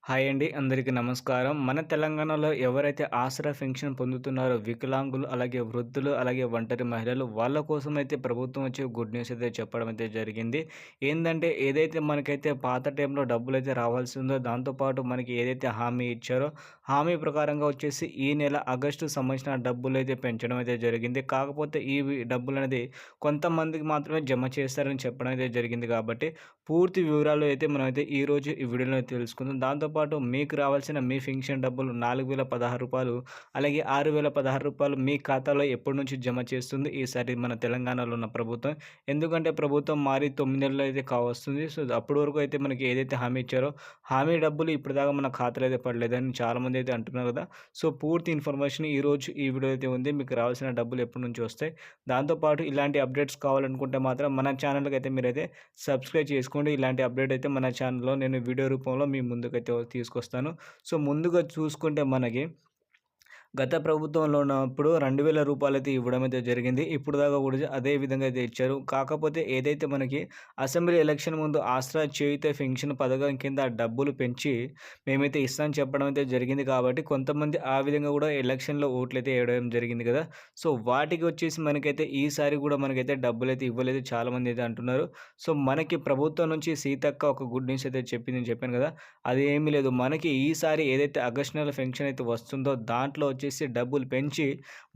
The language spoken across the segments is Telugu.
హాయ్ అండి. అందరికీ నమస్కారం. మన తెలంగాణలో ఎవరైతే ఆసరా పెన్షన్ పొందుతున్నారో వికలాంగులు, అలాగే వృద్ధులు, అలాగే ఒంటరి మహిళలు వాళ్ళ కోసమైతే ప్రభుత్వం వచ్చి గుడ్ న్యూస్ అయితే చెప్పడం అయితే జరిగింది. ఏందంటే ఏదైతే మనకైతే పాత టైంలో డబ్బులైతే రావాల్సిందో దాంతో పాటు మనకి ఏదైతే హామీ ఇచ్చారో, హామీ ప్రకారంగా వచ్చేసి ఈ నెల ఆగస్టుకు సంబంధించిన డబ్బులైతే పెంచడం అయితే జరిగింది. కాకపోతే డబ్బులనేది కొంతమందికి మాత్రమే జమ చేస్తారని చెప్పడం అయితే జరిగింది కాబట్టి పూర్తి వివరాలు అయితే మనమైతే ఈరోజు ఈ వీడియోలో తెలుసుకుందాం. దాంతో పాటు మీకు రావాల్సిన మీ పింఛన్ డబ్బులు రూ. 4016 అలాగే రూ. 6016 మీ ఖాతాలో ఎప్పటి నుంచి జమ చేస్తుంది ఈసారి మన తెలంగాణలో ఉన్న ప్రభుత్వం. ఎందుకంటే ప్రభుత్వం మారి 9 నెలలు అయితే కావస్తుంది. సో, అప్పటి వరకు అయితే మనకి ఏదైతే హామీ ఇచ్చారో, హామీ డబ్బులు ఇప్పటిదాకా మన ఖాతాలో అయితే పడలేదని చాలామంది అయితే అంటున్నారు కదా! సో, పూర్తి ఇన్ఫర్మేషన్ ఈరోజు ఈ వీడియో అయితే ఉంది. మీకు రావాల్సిన డబ్బులు ఎప్పటి నుంచి వస్తాయి. దాంతో పాటు ఇలాంటి అప్డేట్స్ కావాలనుకుంటే మాత్రం మన ఛానల్‌కి అయితే మీరైతే సబ్స్క్రైబ్ చేసుకోండి. ఇలాంటి అప్డేట్ అయితే మన ఛానల్‌లో నేను వీడియో రూపంలో మీ ముందుకైతే తీసుకొస్తాను. సో, ముందుగా చూసుకుంటే మనకి గత ప్రభుత్వంలో ఉన్నప్పుడు రూ. 2000 అయితే ఇవ్వడం అయితే జరిగింది. ఇప్పుడు దాకా కూడా అదే విధంగా అయితే ఇచ్చారు. కాకపోతే ఏదైతే మనకి అసెంబ్లీ ఎలక్షన్ ముందు ఆసరా చేయూత పెన్షన్ పథకం కింద డబ్బులు పెంచి మేమైతే ఇస్తామని చెప్పడం అయితే జరిగింది కాబట్టి కొంతమంది ఆ విధంగా కూడా ఎలక్షన్‌లో ఓట్లయితే వేయడం జరిగింది కదా! సో, వాటికి వచ్చేసి మనకైతే ఈసారి కూడా మనకైతే డబ్బులైతే ఇవ్వలేదు చాలామంది అయితే అంటున్నారు. సో, మనకి ప్రభుత్వం నుంచి సీతక్క ఒక గుడ్ న్యూస్ అయితే చెప్పింది నేను చెప్పాను కదా! అది ఏమీ లేదు. మనకి ఈసారి ఏదైతే ఆగస్టు నెల పెన్షన్ అయితే వస్తుందో దాంట్లో వచ్చేసి డబ్బులు పెంచి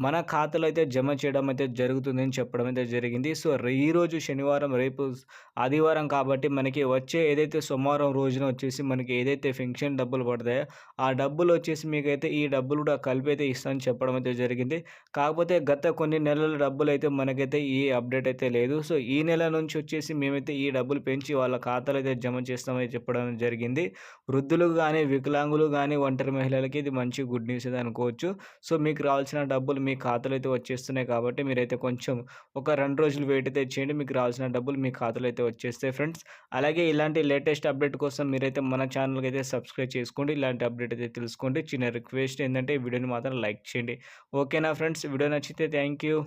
మన ఖాతాలో అయితే జమ చేయడం అయితే జరుగుతుందని చెప్పడం అయితే జరిగింది. సో, ఈరోజు శనివారం, రేపు ఆదివారం కాబట్టి మనకి వచ్చే ఏదైతే సోమవారం రోజున వచ్చేసి మనకి ఏదైతే పెన్షన్ డబ్బులు పడతాయో ఆ డబ్బులు వచ్చేసి మీకైతే ఈ డబ్బులు కూడా కలిపి అయితే ఇస్తామని చెప్పడం అయితే జరిగింది. కాకపోతే గత కొన్ని నెలల డబ్బులైతే మనకైతే ఈ అప్డేట్ అయితే లేదు. సో, ఈ నెల నుంచి వచ్చేసి మేమైతే ఈ డబ్బులు పెంచి వాళ్ళ ఖాతాలో అయితే జమ చేస్తామని చెప్పడం జరిగింది. వృద్ధులకు గానీ, వికలాంగులు గానీ, ఒంటరి మహిళలకి ఇది మంచి గుడ్ న్యూస్ అయితే అనుకోవచ్చు. సో, మీకు రావాల్సిన డబ్బులు మీ ఖాతాలో అయితే వచ్చేస్తున్నాయి కాబట్టి మీరైతే కొంచెం ఒక 2 రోజులు వెయిట్ అయితే చేయండి. మీకు రావాల్సిన డబ్బులు మీ ఖాతాలో అయితే వచ్చేస్తాయి ఫ్రెండ్స్. అలాగే ఇలాంటి లేటెస్ట్ అప్డేట్ కోసం మీరైతే మన ఛానల్‌కి అయితే సబ్స్క్రైబ్ చేసుకోండి. ఇలాంటి అప్డేట్ అయితే తెలుసుకోండి. చిన్న రిక్వెస్ట్ ఏంటంటే ఈ వీడియోని మాత్రం లైక్ చేయండి. ఓకేనా ఫ్రెండ్స్? వీడియో నచ్చితే థాంక్ యూ.